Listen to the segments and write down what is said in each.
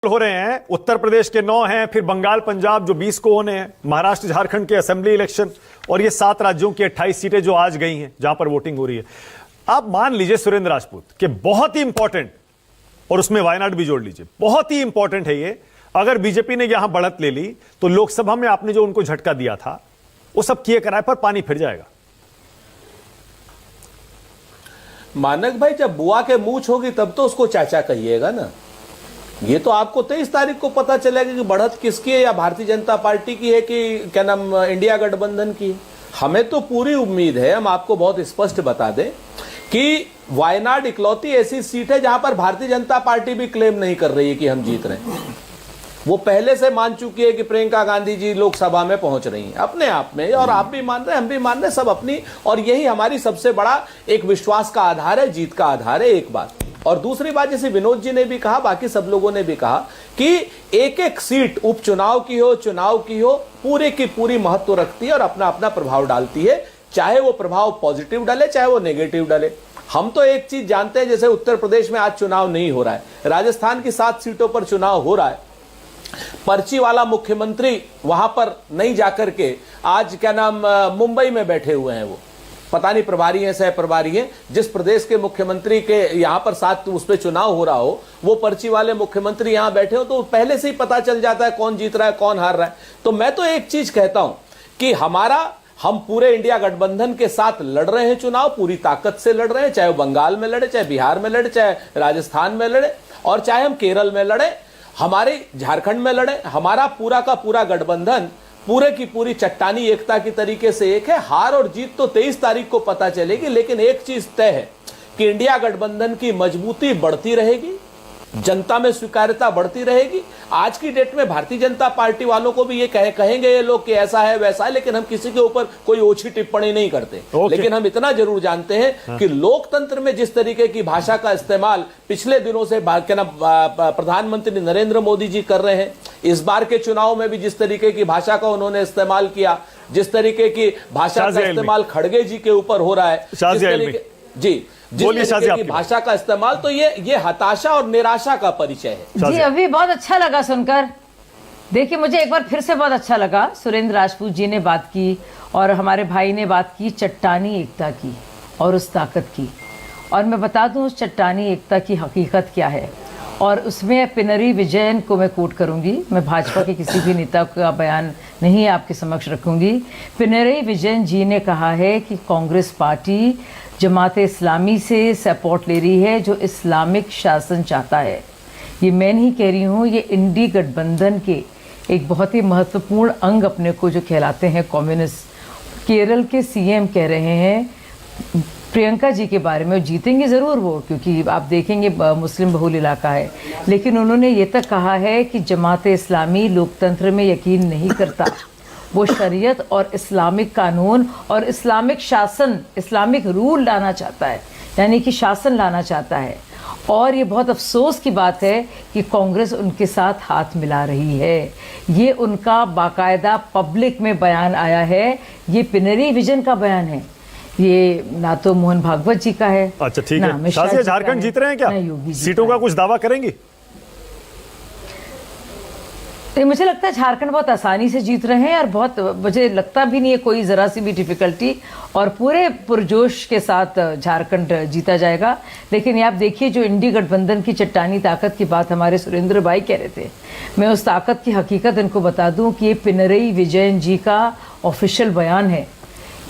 हो रहे हैं। उत्तर प्रदेश के 9 हैं, फिर बंगाल पंजाब जो 20 को होने हैं, महाराष्ट्र झारखंड के असेंबली इलेक्शन और ये 7 राज्यों की 28 सीटें जो आज गई हैं जहां पर वोटिंग हो रही है। आप मान लीजिए सुरेंद्र राजपूत कि बहुत ही इंपॉर्टेंट, और उसमें वायनाड भी जोड़ लीजिए, बहुत ही इंपॉर्टेंट है ये। अगर बीजेपी ने यहां बढ़त ले ली तो लोकसभा में आपने जो उनको झटका दिया था वो सब किए कराए पर पानी फिर जाएगा। मानक भाई, जब बुआ के मूंछ होगी तब तो उसको चाचा कहिएगा ना। ये तो आपको 23 तारीख को पता चलेगा कि बढ़त किसकी है, या भारतीय जनता पार्टी की है कि क्या नाम इंडिया गठबंधन की। हमें तो पूरी उम्मीद है, हम आपको बहुत स्पष्ट बता दें कि वायनाड इकलौती ऐसी सीट है जहां पर भारतीय जनता पार्टी भी क्लेम नहीं कर रही है कि हम जीत रहे हैं। वो पहले से मान चुकी है कि प्रियंका गांधी जी लोकसभा में पहुंच रही हैं अपने आप में, और आप भी मान रहे हैं, हम भी मान रहे हैं, सब अपनी। और यही हमारी सबसे बड़ा एक विश्वास का आधार है, जीत का आधार है। एक बात, और दूसरी बात, जैसे विनोद जी ने भी कहा, बाकी सब लोगों ने भी कहा कि एक एक सीट उपचुनाव की हो, चुनाव की हो, पूरे की पूरी महत्व रखती है और अपना अपना प्रभाव डालती है, चाहे वो प्रभाव पॉजिटिव डाले चाहे वो नेगेटिव डाले। हम तो एक चीज जानते हैं, जैसे उत्तर प्रदेश में आज चुनाव नहीं हो रहा है, राजस्थान की 7 सीटों पर चुनाव हो रहा है, पर्ची वाला मुख्यमंत्री वहां पर नहीं जाकर के आज क्या नाम मुंबई में बैठे हुए हैं। वो पता नहीं प्रभारी हैं, सह प्रभारी हैं। जिस प्रदेश के मुख्यमंत्री के यहां पर 7 उस पर चुनाव हो रहा हो, वो पर्ची वाले मुख्यमंत्री यहां बैठे हो, तो पहले से ही पता चल जाता है कौन जीत रहा है कौन हार रहा है। तो मैं तो एक चीज कहता हूं कि हम पूरे इंडिया गठबंधन के साथ लड़ रहे हैं चुनाव, पूरी ताकत से लड़ रहे हैं, चाहे वो बंगाल में लड़े, चाहे बिहार में लड़े, चाहे राजस्थान में लड़े, और चाहे हम केरल में लड़े, हमारे झारखंड में लड़े। हमारा पूरा का पूरा गठबंधन पूरे की पूरी चट्टानी एकता की तरीके से एक है। हार और जीत तो 23 तारीख को पता चलेगी, लेकिन एक चीज तय है कि इंडिया गठबंधन की मजबूती बढ़ती रहेगी, जनता में स्वीकार्यता बढ़ती रहेगी। आज की डेट में भारतीय जनता पार्टी वालों को भी ये कहेंगे ये लोग कि ऐसा है वैसा है, लेकिन हम किसी के ऊपर कोई ओछी टिप्पणी नहीं करते। लेकिन हम इतना जरूर जानते हैं कि लोकतंत्र में जिस तरीके की भाषा का इस्तेमाल पिछले दिनों से प्रधानमंत्री नरेंद्र मोदी जी कर रहे हैं, इस बार के चुनाव में भी जिस तरीके की भाषा का उन्होंने इस्तेमाल किया, जिस तरीके की भाषा का इस्तेमाल खड़गे जी के ऊपर हो रहा है, जिस तरीके की भाषा का इस्तेमाल, तो ये हताशा और निराशा का परिचय है। जी, अभी बहुत अच्छा लगा सुनकर। देखिए, मुझे एक बार फिर से बहुत अच्छा लगा, सुरेंद्र राजपूत जी ने बात की और हमारे भाई ने बात की चट्टानी एकता की और उस ताकत की। और मैं बता दूं उस चट्टानी एकता की हकीकत क्या है, और उसमें पिनरी विजयन को मैं कोट करूंगी। मैं भाजपा के किसी भी नेता का बयान नहीं आपके समक्ष रखूंगी। पिनरी विजयन जी ने कहा है कि कांग्रेस पार्टी जमात इस्लामी से सपोर्ट ले रही है, जो इस्लामिक शासन चाहता है। ये मैं नहीं कह रही हूँ, ये इंडी गठबंधन के एक बहुत ही महत्वपूर्ण अंग अपने को जो कहलाते हैं कम्युनिस्ट। केरल के सीएम कह रहे हैं प्रियंका जी के बारे में, जीतेंगे ज़रूर वो, क्योंकि आप देखेंगे मुस्लिम बहुल इलाका है, लेकिन उन्होंने ये तक कहा है कि जमात इस्लामी लोकतंत्र में यकीन नहीं करता, वो शरीयत और इस्लामिक कानून और इस्लामिक शासन, इस्लामिक रूल लाना चाहता है, यानी कि शासन लाना चाहता है। और ये बहुत अफसोस की बात है कि कांग्रेस उनके साथ हाथ मिला रही है। ये उनका बाकायदा पब्लिक में बयान आया है, ये पिनरी विजन का बयान है, ये ना तो मोहन भागवत जी का है। अच्छा, ठीक है। शाजिया, झारखंड जीत रहे हैं क्या? सीटों का कुछ दावा करेंगी? तो मुझे लगता है झारखंड बहुत आसानी से जीत रहे हैं, और बहुत, मुझे लगता भी नहीं है कोई ज़रा सी भी डिफ़िकल्टी, और पूरे पुरजोश के साथ झारखंड जीता जाएगा। लेकिन ये आप देखिए, जो इंडी गठबंधन की चट्टानी ताकत की बात हमारे सुरेंद्र भाई कह रहे थे, मैं उस ताकत की हकीकत इनको बता दूं कि ये पिनरई विजयन जी का ऑफिशियल बयान है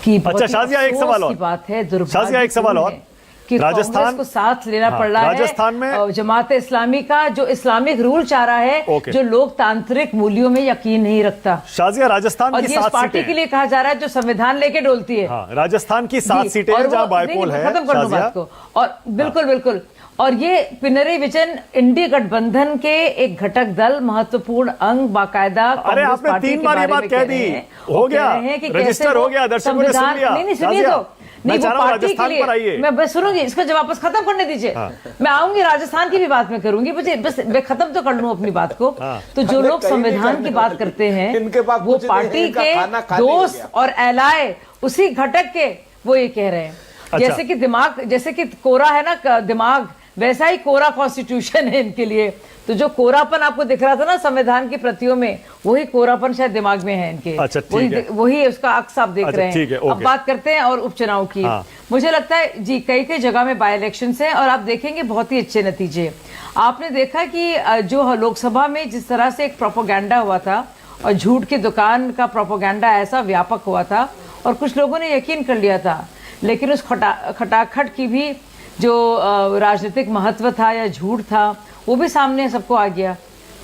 कि अच्छा, शाजिया एक सवाल और, बात है, शाजिया एक सवाल और, कि राजस्थान को साथ लेना पड़ रहा है राजस्थान में जमात इस्लामी का, जो इस्लामिक रूल चाह रहा है, जो लोकतांत्रिक मूल्यों में यकीन नहीं रखता। शाजिया, राजस्थान की 7 सीटें पार्टी के लिए कहा जा रहा है जो संविधान लेके डोलती है। राजस्थान की 7 सीटें जहां बायपोल है। खत्म कर दूं बात को, और बिल्कुल। और ये पिनरी विजन इंडी गठबंधन के एक घटक दल, महत्वपूर्ण अंग, बाकायदा। अरे आपने 3 बार ये बात कह दी, हो गया, रजिस्टर हो गया, दर्शकों ने सुन लिया। नहीं, सुनिए तो, नहीं, वो पार्टी के लिए मैं सुनूंगी, इसको जब वापस खत्म करने दीजिए। मैं आऊंगी, राजस्थान की भी बात मैं करूंगी, मुझे बस मैं खत्म तो कर लूं अपनी बात को। तो जो लोग संविधान की बात करते हैं, वो पार्टी के दोस्त और एलाय, उसी घटक के, वो ये कह रहे हैं। जैसे कि दिमाग, जैसे कि कोरा है ना दिमाग, वैसा ही कोरा कॉन्स्टिट्यूशन है इनके लिए। तो जो कोरापन आपको दिख रहा था ना संविधान की प्रतियों में, वही कोरापन शायद दिमाग में है इनके। अच्छा, ठीक है। वही उसका अक्स आप देख अच्छा, रहे ठीक है, हैं। अब ओके। बात करते हैं और उपचुनाव की। हाँ। मुझे लगता है जी कई कई जगह में बाय इलेक्शन है और आप देखेंगे बहुत ही अच्छे नतीजे। आपने देखा कि जो लोकसभा में जिस तरह से एक प्रोपोगंडा हुआ था और झूठ की दुकान का प्रोपोगंडा ऐसा व्यापक हुआ था और कुछ लोगों ने यकीन कर लिया था, लेकिन उस खटाखट की भी जो राजनीतिक महत्व था या झूठ था वो भी सामने सबको आ गया,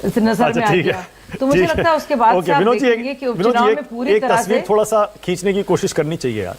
नजर अच्छा, में आ ठीक गया। है, तो मुझे ठीक लगता है उसके बाद ओके, से आप विनोद जी, देखेंगे कि विनोद जी, उपचुनाव में पूरी एक तरह तस्वीर से थोड़ा सा खींचने की कोशिश करनी चाहिए आज।